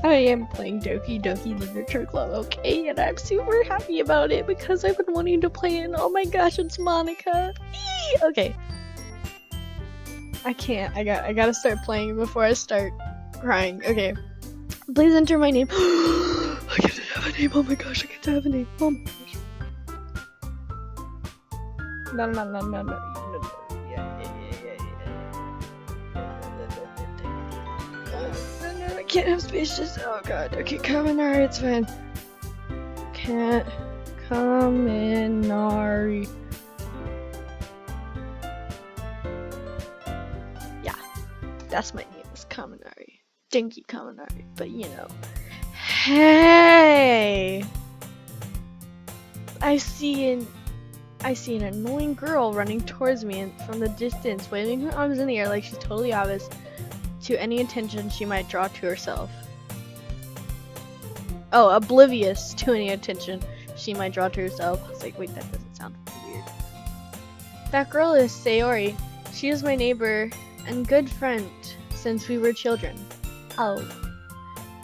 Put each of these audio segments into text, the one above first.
I am playing Doki Doki Literature Club, okay? And I'm super happy about it because I've been wanting to play it. And oh my gosh, it's Monica. Eee! Okay. I can't. I gotta start playing before I start crying. Okay. Please enter my name. I get to have a name. Oh my gosh, I get to have a name. Oh my gosh. No. I can't have spaces. Oh god. Okay, Kaminari, it's fine. Can't. Kaminari. Yeah, that's my name. Is Kaminari. Dinky Kaminari. But you know. Hey! I see an annoying girl running towards me from the distance, waving her arms in the air like she's totally obvious to any attention she might draw to herself. Oh, oblivious to any attention she might draw to herself. I was like, wait, that doesn't sound weird. That girl is Sayori. She is my neighbor and good friend since we were children. Oh.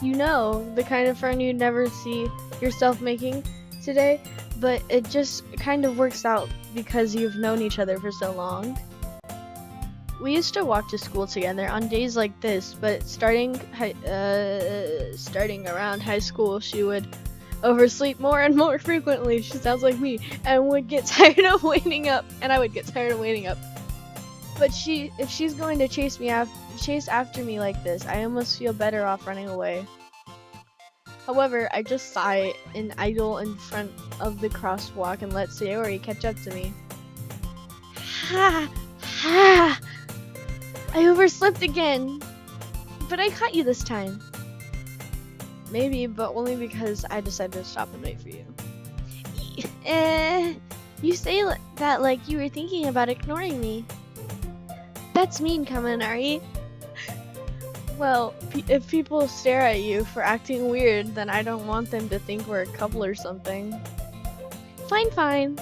You know, the kind of friend you'd never see yourself making today, but it just kind of works out because you've known each other for so long. We used to walk to school together on days like this, but starting around high school, she would oversleep more and more frequently. She sounds like me, and would get tired of waiting up, and I would get tired of waiting up. But if she's going to chase after me like this, I almost feel better off running away. However, I just sigh and idle in front of the crosswalk and let Sayori catch up to me. Ha! Ha! I overslept again! But I caught you this time. Maybe, but only because I decided to stop and wait for you. You say that like you were thinking about ignoring me. That's mean, Kaminari. Well, if people stare at you for acting weird, then I don't want them to think we're a couple or something. Fine.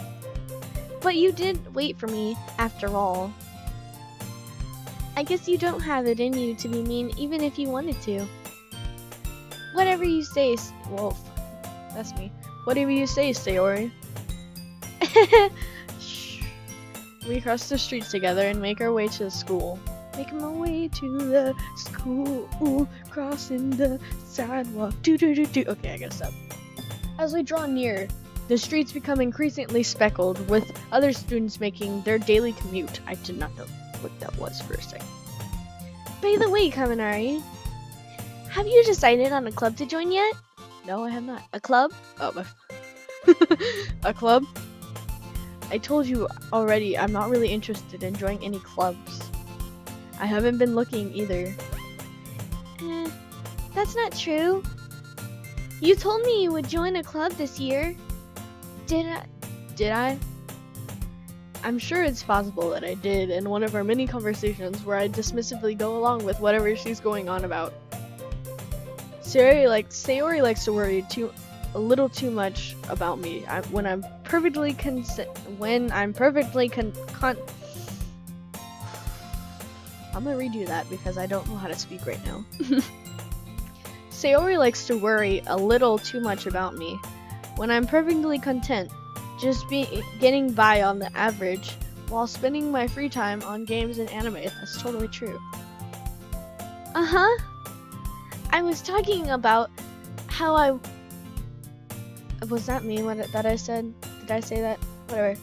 But you did wait for me, after all. I guess you don't have it in you to be mean even if you wanted to. Whatever you say, Wolf. That's me. Whatever you say, Sayori. Shh. We cross the streets together and make our way to the school. Making my way to the school, crossing the sidewalk. Okay, I gotta stop. As we draw near, the streets become increasingly speckled with other students making their daily commute. I did not know what that was for a second. By the way, Kaminari, have you decided on a club to join yet? No, I have not. A club? Oh, a club? I told you already, I'm not really interested in joining any clubs. I haven't been looking either. That's not true. You told me you would join a club this year. Did I? I'm sure it's possible that I did in one of our many conversations where I dismissively go along with whatever she's going on about. Sayori likes to worry a little too much about me. When I'm perfectly I'm gonna redo that because I don't know how to speak right now. Sayori likes to worry a little too much about me. When I'm perfectly content, just getting by on the average, while spending my free time on games and anime. That's totally true. I was talking about how was that me that I said? Did I say that? Whatever.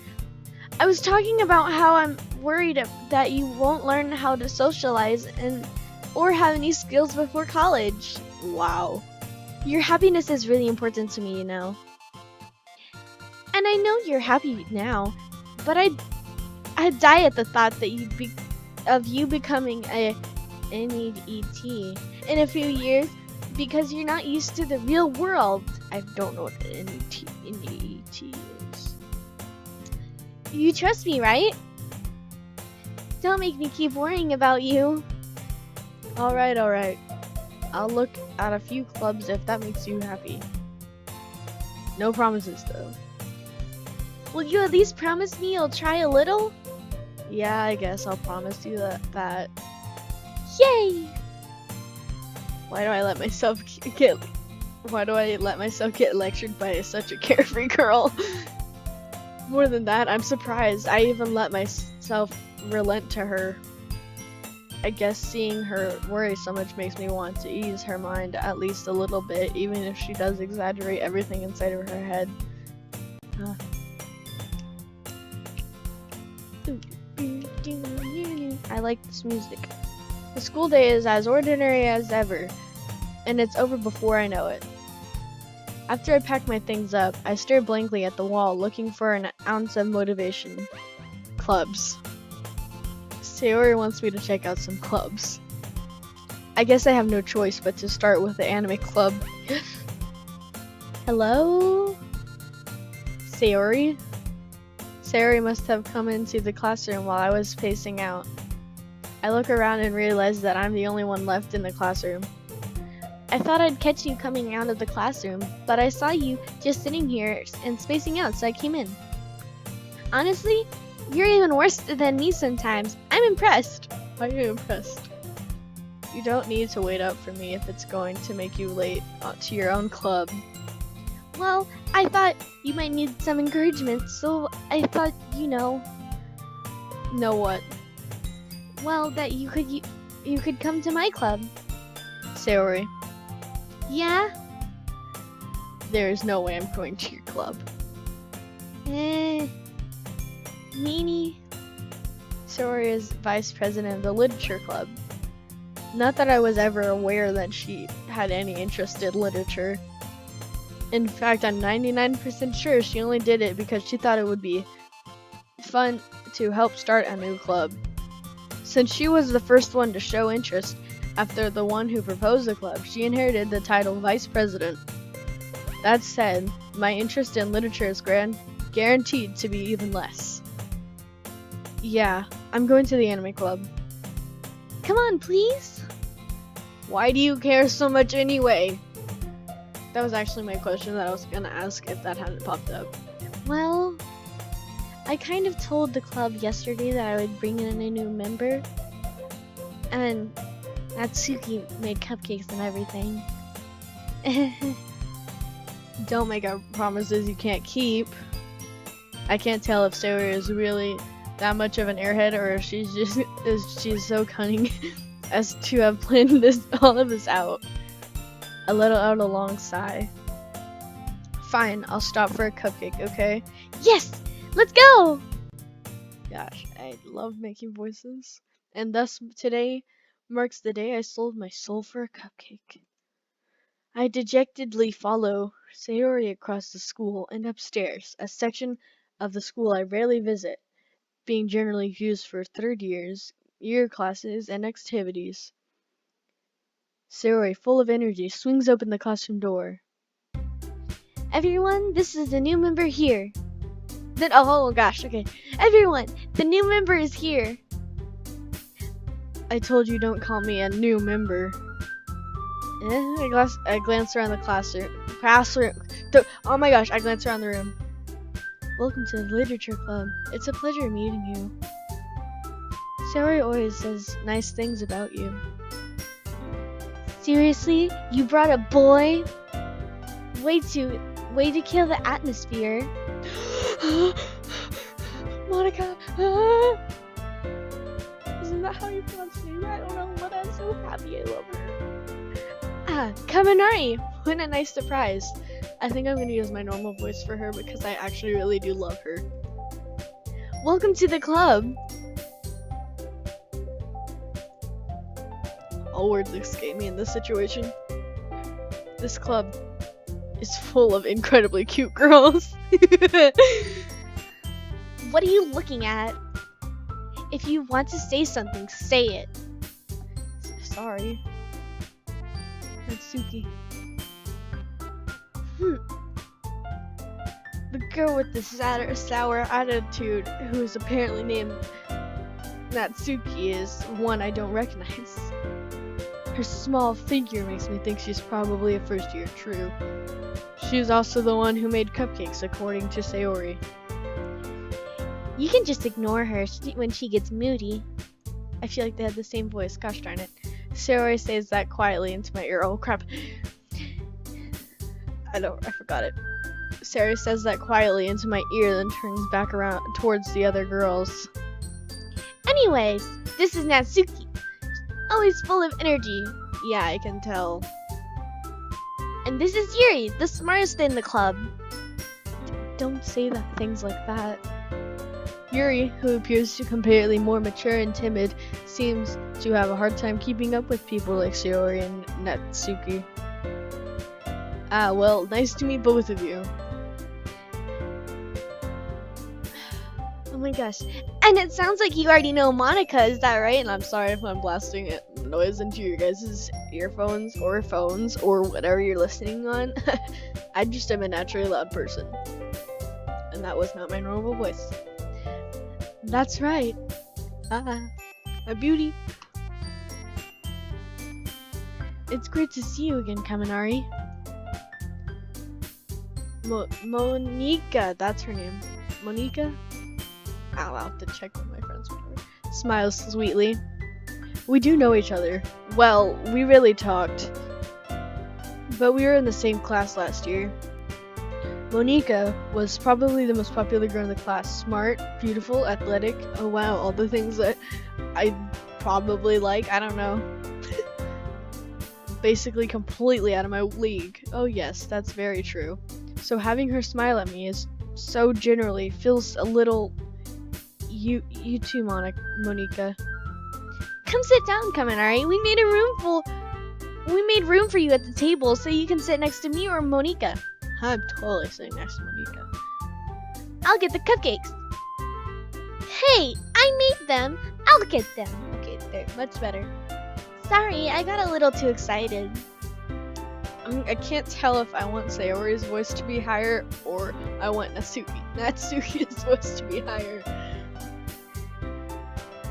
I was talking about how I'm worried that you won't learn how to socialize or have any skills before college. Wow. Your happiness is really important to me, you know. And I know you're happy now, but I'd die at the thought that of you becoming a NEET in a few years because you're not used to the real world. I don't know what the NEET is. You trust me, right? Don't make me keep worrying about you. Alright. I'll look at a few clubs if that makes you happy. No promises, though. Will you at least promise me you'll try a little? Yeah, I guess I'll promise you that. Yay! Why do I let myself get lectured by such a carefree girl? More than that, I'm surprised I even let myself relent to her. I guess seeing her worry so much makes me want to ease her mind at least a little bit, even if she does exaggerate everything inside of her head. I like this music. The school day is as ordinary as ever, and it's over before I know it. After I pack my things up, I stare blankly at the wall, looking for an ounce of motivation. Clubs. Sayori wants me to check out some clubs. I guess I have no choice but to start with the anime club. Hello? Sayori? Sayori must have come into the classroom while I was pacing out. I look around and realize that I'm the only one left in the classroom. I thought I'd catch you coming out of the classroom, but I saw you just sitting here and spacing out, so I came in. Honestly, you're even worse than me sometimes. I'm impressed. Why are you impressed? You don't need to wait up for me if it's going to make you late to your own club. Well, I thought you might need some encouragement, so I thought, Know what? Well, that you could come to my club. Sayori. Yeah? There's no way I'm going to your club. Meanie. Sayori is vice president of the literature club. Not that I was ever aware that she had any interest in literature. In fact, I'm 99% sure she only did it because she thought it would be fun to help start a new club. Since she was the first one to show interest after the one who proposed the club, she inherited the title vice president. That said, my interest in literature is guaranteed to be even less. Yeah, I'm going to the anime club. Come on, please. Why do you care so much anyway? That was actually my question that I was gonna ask if that hadn't popped up. Well, I kind of told the club yesterday that I would bring in a new member, and Natsuki made cupcakes and everything. Don't make up promises you can't keep. I can't tell if Sayori is really that much of an airhead or if she's so cunning as to have planned all of this out. I let out a long sigh. Fine, I'll stop for a cupcake, okay? Yes! Let's go! Gosh, I love making voices. And thus, today marks the day I sold my soul for a cupcake. I dejectedly follow Sayori across the school and upstairs, a section of the school I rarely visit, being generally used for third year classes, and activities. Sayori, full of energy, swings open the classroom door. Everyone, this is the new member here. Oh gosh, okay. Everyone, the new member is here. I told you don't call me a new member. I glance around the classroom. Oh my gosh, I glance around the room. Welcome to the Literature Club. It's a pleasure meeting you. Sayori always says nice things about you. Seriously? You brought a boy? Way to kill the atmosphere. Monica! Isn't that how you pronounce her name? I don't know, but I'm so happy I love her. Kaminari! What a nice surprise. I think I'm gonna use my normal voice for her because I actually really do love her. Welcome to the club! All words escape me in this situation. This club is full of incredibly cute girls. What are you looking at? If you want to say something, say it. Sorry. Natsuki. The girl with the sour attitude, who is apparently named Natsuki, is one I don't recognize. Her small figure makes me think she's probably a first year true. She's also the one who made cupcakes, according to Sayori. You can just ignore her when she gets moody. I feel like they had the same voice, gosh darn it. Sayori says that quietly into my ear. Oh crap. I forgot it. Sayori says that quietly into my ear, then turns back around towards the other girls. Anyways, this is Natsuki. Always full of energy. Yeah, I can tell. And this is Yuri, the smartest in the club. Don't say things like that. Yuri, who appears to comparatively more mature and timid, seems to have a hard time keeping up with people like Sayori and Natsuki. Well, nice to meet both of you. Oh my gosh. And it sounds like you already know Monica, is that right? And I'm sorry if I'm blasting noise into your guys' earphones or phones or whatever you're listening on. I just am a naturally loud person. And that was not my normal voice. That's right. A beauty. It's great to see you again, Kaminari. Monika, that's her name. Monika? I'll have to check with my friends. Smiles sweetly. We do know each other. Well, we really talked. But we were in the same class last year. Monika was probably the most popular girl in the class. Smart, beautiful, athletic. Oh wow, all the things that I probably like. I don't know. Basically completely out of my league. Oh yes, that's very true. So having her smile at me is so generally feels a little... You too, Monika. Come sit down, Kaminari. We made room for you at the table so you can sit next to me or Monika. I'm totally sitting next to Monika. I'll get the cupcakes. Hey, I made them. I'll get them. Okay, there, much better. Sorry, I got a little too excited. I can't tell if I want Sayori's voice to be higher or I want Natsuki's voice to be higher.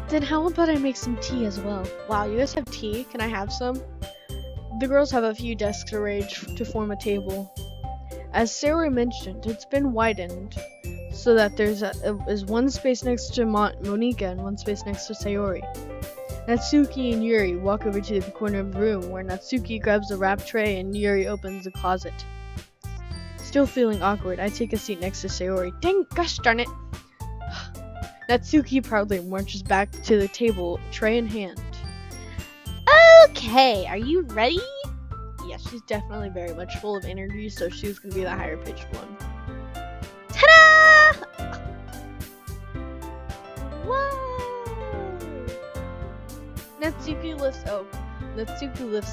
Then how about I make some tea as well? Wow, you guys have tea? Can I have some? The girls have a few desks arranged to form a table. As Sayori mentioned, it's been widened so that there's one space next to Monika and one space next to Sayori. Natsuki and Yuri walk over to the corner of the room where Natsuki grabs a wrap tray and Yuri opens the closet. Still feeling awkward, I take a seat next to Sayori. Dang, gosh darn it! Natsuki proudly marches back to the table, tray in hand. Okay, are you ready? Yeah, she's definitely very much full of energy, so she's gonna be the higher pitched one. Ta-da! Whoa! Natsuki lifts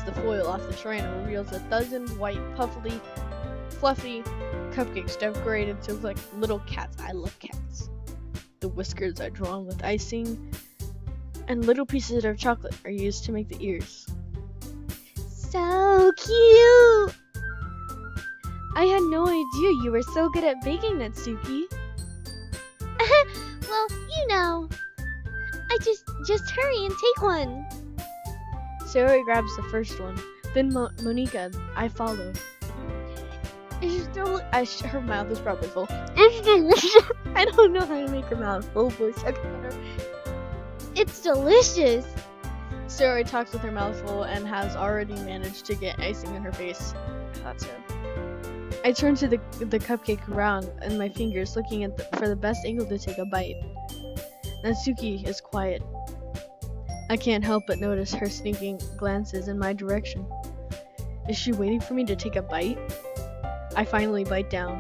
the foil off the tray and reveals a dozen white, fluffy cupcakes decorated to look like little cats. I love cats. The whiskers are drawn with icing, and little pieces of chocolate are used to make the ears. So cute! I had no idea you were so good at baking, Natsuki. Well, you know. I just hurry and take one. Sayori grabs the first one. Then Monika, I follow. Her mouth is probably full. It's delicious. I don't know how to make her mouth full for a second. It's delicious. Sayori talks with her mouth full and has already managed to get icing in her face. I thought so. I turn to the cupcake around in my fingers, looking for the best angle to take a bite. Natsuki is quiet. I can't help but notice her sneaking glances in my direction. Is she waiting for me to take a bite? I finally bite down.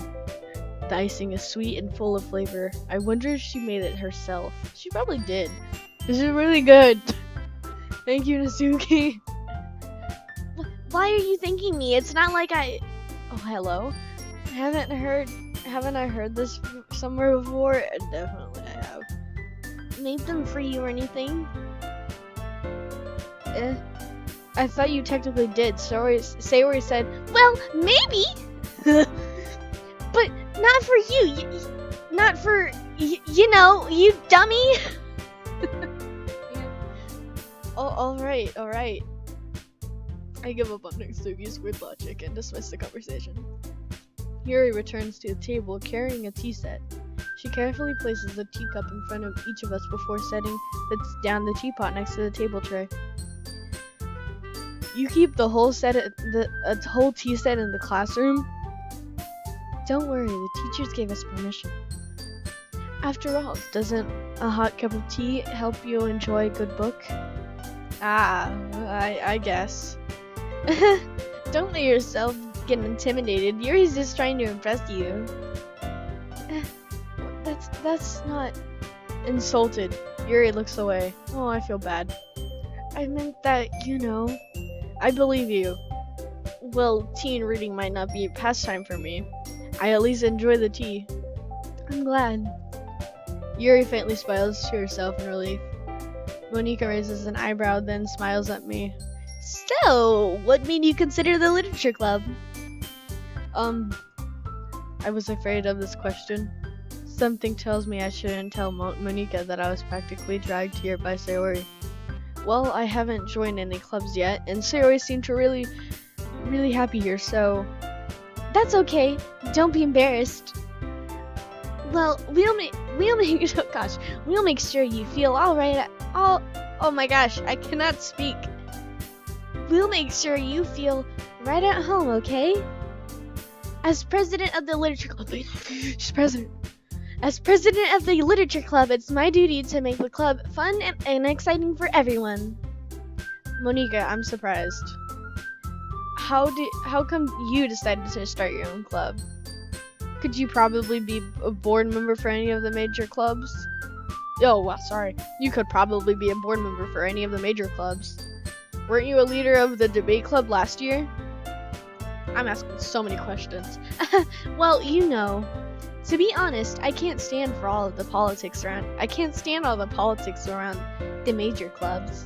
The icing is sweet and full of flavor. I wonder if she made it herself. She probably did. This is really good. Thank you, Natsuki. Why are you thanking me? It's not like I... Oh, hello. Haven't I heard this somewhere before? Definitely I have. Made them for you or anything? I thought you technically did. Sayori said, well, maybe! But not for you. Not for, you know, you dummy! Alright. I give up on Natsuki's weird logic and dismiss the conversation. Yuri returns to the table carrying a tea set. She carefully places a teacup in front of each of us before setting down the teapot next to the table tray. You keep the whole whole tea set in the classroom? Don't worry, the teachers gave us permission. After all, doesn't a hot cup of tea help you enjoy a good book? I guess. Don't let yourself get intimidated. Yuri's just trying to impress you. That's not insulted. Yuri looks away. Oh, I feel bad. I meant that, I believe you. Well, tea and reading might not be a pastime for me. I at least enjoy the tea. I'm glad. Yuri faintly smiles to herself in relief. Monika raises an eyebrow, then smiles at me. So, what made you consider the literature club? I was afraid of this question. Something tells me I shouldn't tell Monika that I was practically dragged here by Sayori. Well, I haven't joined any clubs yet, and Sayori seemed to really happy here, so... That's okay. Don't be embarrassed. Well, we'll make sure you feel alright oh my gosh, I cannot speak. We'll make sure you feel right at home, okay? As president of the literature club, she's president. As president of the literature club, it's my duty to make the club fun and exciting for everyone. Monika, I'm surprised. How come you decided to start your own club? Could you probably be a board member for any of the major clubs? Oh, well, sorry. You could probably be a board member for any of the major clubs. Weren't you a leader of the debate club last year? I'm asking so many questions. Well, to be honest, I can't stand all the politics around the major clubs.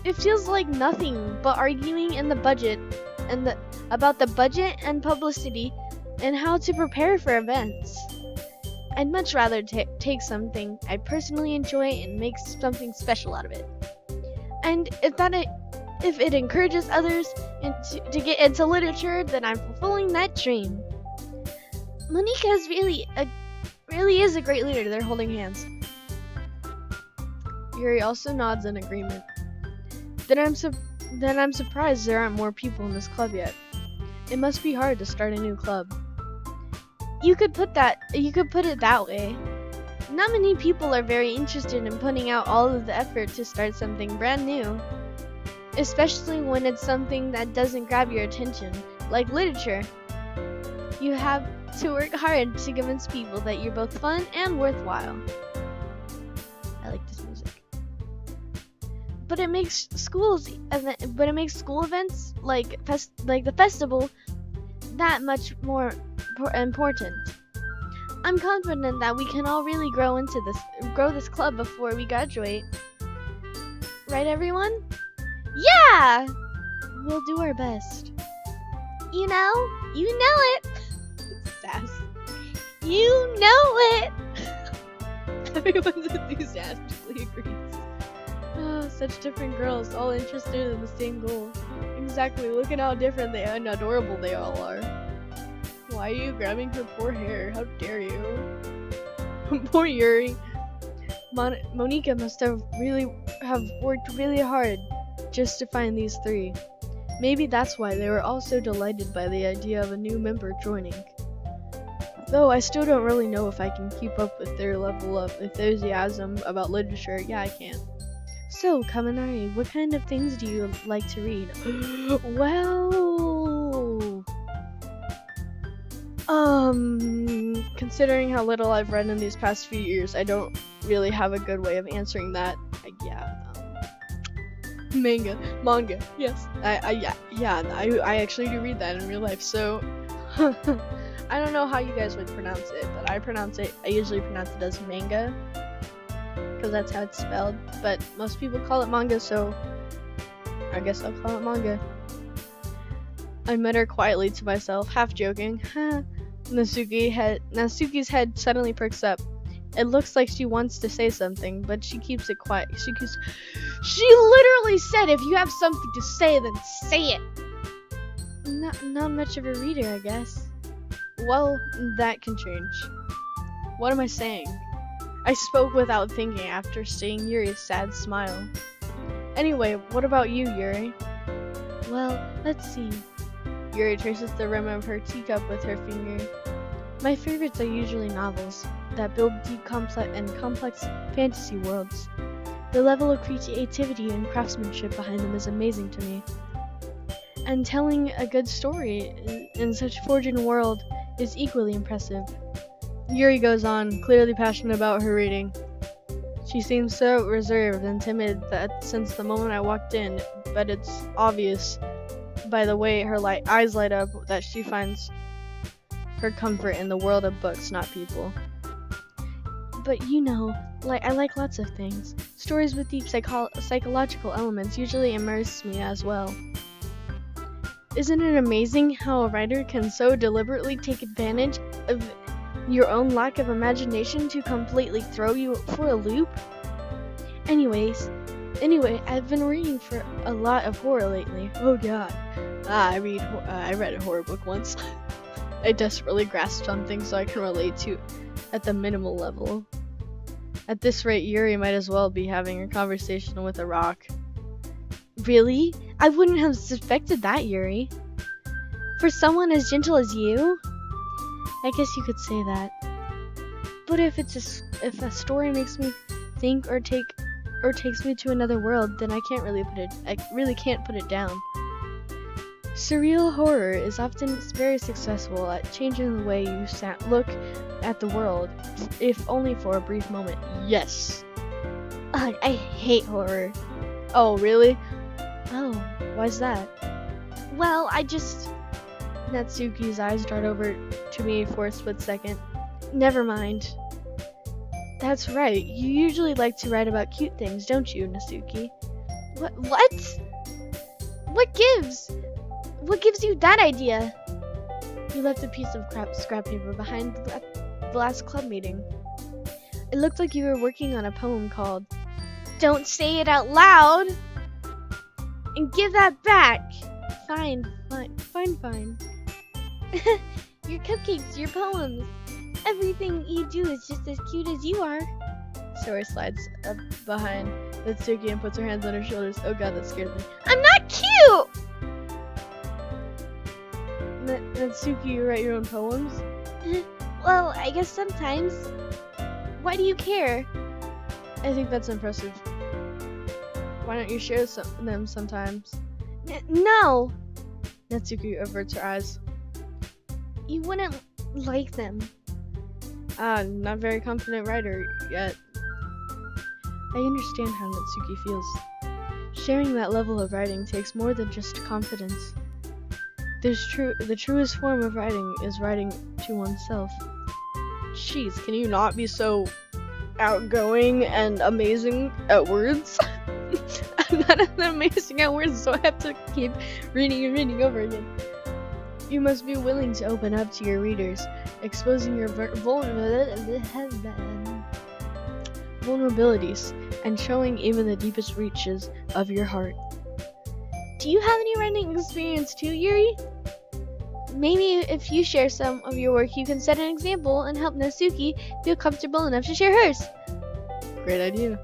It feels like nothing but arguing about the budget and publicity and how to prepare for events. I'd much rather take something I personally enjoy and make something special out of it. And if it encourages others to get into literature, then I'm fulfilling that dream. Monika is really is a great leader. They're holding hands. Yuri also nods in agreement. Then I'm surprised there aren't more people in this club yet. It must be hard to start a new club. You could put it that way. Not many people are very interested in putting out all of the effort to start something brand new, especially when it's something that doesn't grab your attention, like literature. You have to work hard to convince people that you're both fun and worthwhile. I like this music. But it makes school events like the festival that much more important. I'm confident that we can all really grow this club before we graduate. Right, everyone? Yeah! We'll do our best. You know it. Sass. You know it. Everyone's enthusiastically agrees. Oh, such different girls, all interested in the same goal. Exactly, look at how different and adorable they all are. Why are you grabbing her poor hair? How dare you? Poor Yuri. Monika must have worked really hard just to find these three. Maybe that's why they were all so delighted by the idea of a new member joining. Though I still don't really know if I can keep up with their level of enthusiasm about literature. Yeah, I can. So, Kaminari, what kind of things do you like to read? Well... considering how little I've read in these past few years, I don't really have a good way of answering that. Manga, yes. I actually do read that in real life, so I don't know how you guys would pronounce it, but I usually pronounce it as manga, because that's how it's spelled, but most people call it manga, so I guess I'll call it manga. I mutter quietly to myself, half joking. Natsuki's head suddenly perks up. It looks like she wants to say something, but she keeps it quiet. She literally said, if you have something to say, then say it! Not much of a reader, I guess. Well, that can change. What am I saying? I spoke without thinking after seeing Yuri's sad smile. Anyway, what about you, Yuri? Well, let's see. Yuri traces the rim of her teacup with her finger. My favorites are usually novels that build deep, complex fantasy worlds. The level of creativity and craftsmanship behind them is amazing to me. And telling a good story in such a forging world is equally impressive. Yuri goes on, clearly passionate about her reading. She seems so reserved and timid that since the moment I walked in, but it's obvious by the way her eyes light up that she finds her comfort in the world of books, not people. But I like lots of things. Stories with deep psychological elements usually immerse me as well. Isn't it amazing how a writer can so deliberately take advantage of your own lack of imagination to completely throw you for a loop? Anyway, I've been reading for a lot of horror lately. Oh god. I read a horror book once. I desperately grasped something so I can relate to at the minimal level. At this rate, Yuri might as well be having a conversation with a rock. Really? I wouldn't have suspected that, Yuri. For someone as gentle as you? I guess you could say that. But if a story makes me think or takes me to another world, then I really can't put it down. Surreal horror is often very successful at changing the way you look at the world, if only for a brief moment. Yes. Ugh, I hate horror. Oh, really? Oh, why's that? Well, Natsuki's eyes dart over to me for a split second. Never mind. That's right. You usually like to write about cute things, don't you, Natsuki? What? What gives? What gives you that idea? You left a piece of scrap paper behind the last club meeting. It looked like you were working on a poem called Don't Say It Out Loud! And give that back! Fine. Your cupcakes, your poems. Everything you do is just as cute as you are. Sora slides up behind Natsuki and puts her hands on her shoulders. Oh god, that scared me. I'm not cute! Natsuki, you write your own poems? Well, I guess sometimes. Why do you care? I think that's impressive. Why don't you share them sometimes? No! Natsuki averts her eyes. You wouldn't like them. Not very confident writer yet. I understand how Natsuki feels. Sharing that level of writing takes more than just confidence. The truest form of writing is writing to oneself. Jeez, can you not be so outgoing and amazing at words? I'm not amazing at words, so I have to keep reading and reading over again. You must be willing to open up to your readers, exposing your vulnerabilities and showing even the deepest reaches of your heart. Do you have any writing experience too, Yuri? Maybe if you share some of your work, you can set an example and help Natsuki feel comfortable enough to share hers. Great idea. ...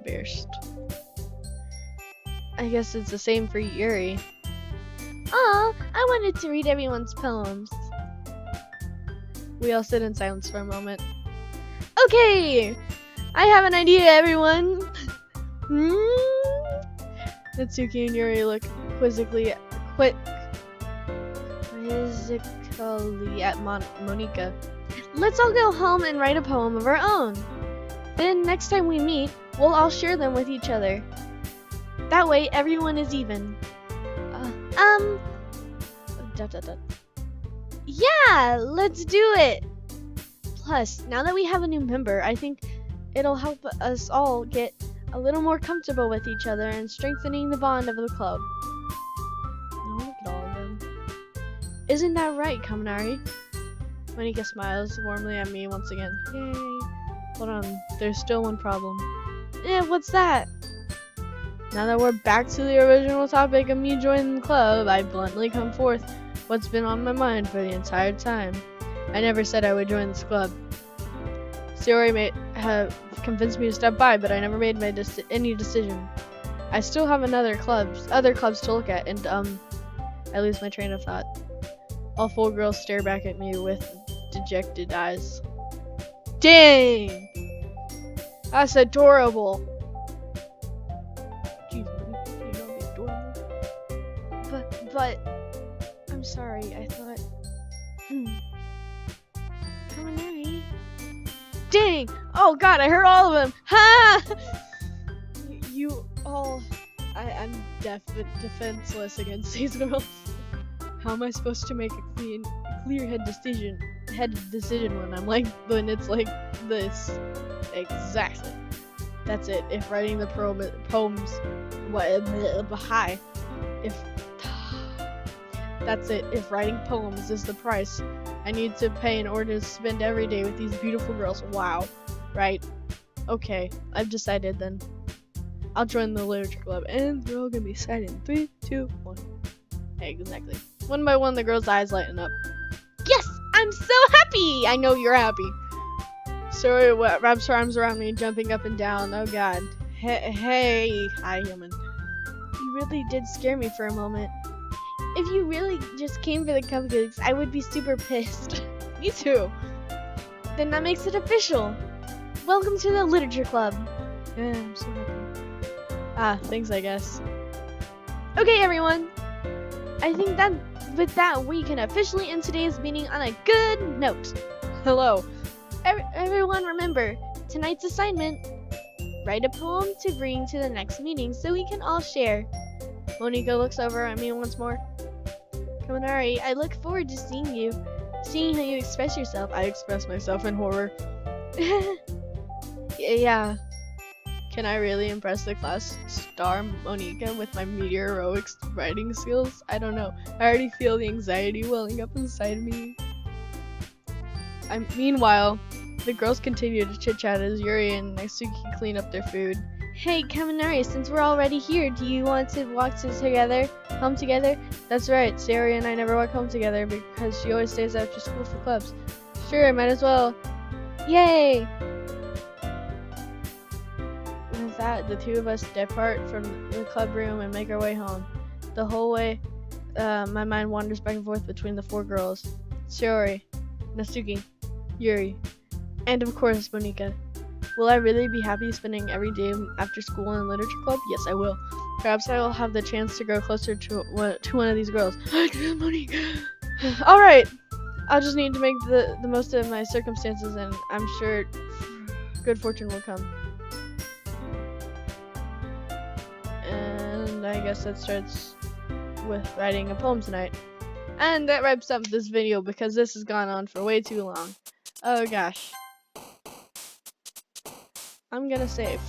Burst. I guess it's the same for Yuri. Aw, I wanted to read everyone's poems. We all sit in silence for a moment. Okay! I have an idea, everyone! Natsuki and Yuri look quizzically at Monika. Let's all go home and write a poem of our own. Then next time we meet, we'll all share them with each other. That way, everyone is even. Yeah, let's do it! Plus, now that we have a new member, I think it'll help us all get a little more comfortable with each other and strengthening the bond of the club. Oh, look at all of them. Isn't that right, Kaminari? Monika smiles warmly at me once again. Yay! Hold on, there's still one problem. What's that? Now that we're back to the original topic of me joining the club, I bluntly come forth what's been on my mind for the entire time. I never said I would join this club. Sayori may have convinced me to step by, but I never made any decision. I still have other clubs to look at, and I lose my train of thought. All 4 girls stare back at me with dejected eyes. Dang! That's adorable. Jeez, man, you know be adorable. But I'm sorry. I thought. Kaminari. Dang! Oh God, I heard all of them. Ha! You all. I'm defenseless against these girls. How am I supposed to make a clear head decision when it's like this? Exactly. That's it. If writing the poems, that's it. If writing poems is the price I need to pay in order to spend every day with these beautiful girls. Wow. Right. Okay. I've decided then. I'll join the literature club, and they're all gonna be sad in 3, 2, 1. Exactly. One by one, the girls' eyes lighten up. Yes! I'm so happy! I know you're happy. Sorry, wraps her arms around me, jumping up and down. Oh God. Hey. Hi, human. You really did scare me for a moment. If you really just came for the cupcakes, I would be super pissed. Me too. Then that makes it official. Welcome to the literature club. Yeah, I'm so happy. Thanks, I guess. Okay, everyone. I think that with that, we can officially end today's meeting on a good note. Hello. Everyone remember, tonight's assignment, write a poem to bring to the next meeting so we can all share. Monika looks over at me once more. Kaminari, I look forward to seeing how you express yourself. I express myself in horror. Yeah. Can I really impress the class star Monika with my meteoric writing skills? I don't know. I already feel the anxiety welling up inside me. Meanwhile, the girls continue to chit-chat as Yuri and Natsuki clean up their food. Hey, Kaminari, since we're already here, do you want to walk home together? That's right, Sayori and I never walk home together because she always stays after school for clubs. Sure, might as well. Yay! With that, the two of us depart from the club room and make our way home. The whole way, my mind wanders back and forth between the 4 girls. Sayori, Natsuki, Yuri, and of course, Monika. Will I really be happy spending every day after school in literature club? Yes, I will. Perhaps I will have the chance to grow closer to one of these girls. Alright, I'll just need to make the most of my circumstances, and I'm sure good fortune will come. And I guess that starts with writing a poem tonight. And that wraps up this video because this has gone on for way too long. Oh gosh. I'm gonna save.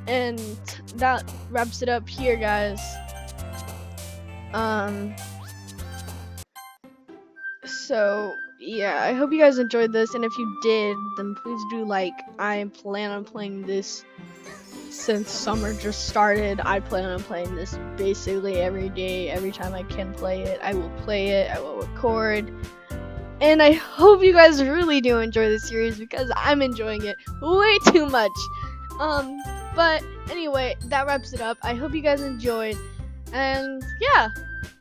And that wraps it up here, guys. So yeah, I hope you guys enjoyed this, and if you did, then please do like. I plan on playing this since summer just started. I plan on playing this basically every day. Every time I can play it, I will play it. I will record. And I hope you guys really do enjoy this series because I'm enjoying it way too much. But anyway, that wraps it up. I hope you guys enjoyed. And yeah,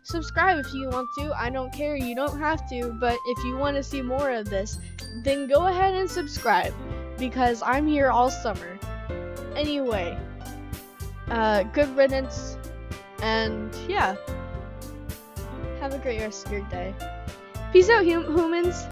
subscribe if you want to. I don't care. You don't have to. But if you want to see more of this, then go ahead and subscribe because I'm here all summer. Anyway, good riddance, and yeah, have a great rest of your day. Peace out, humans.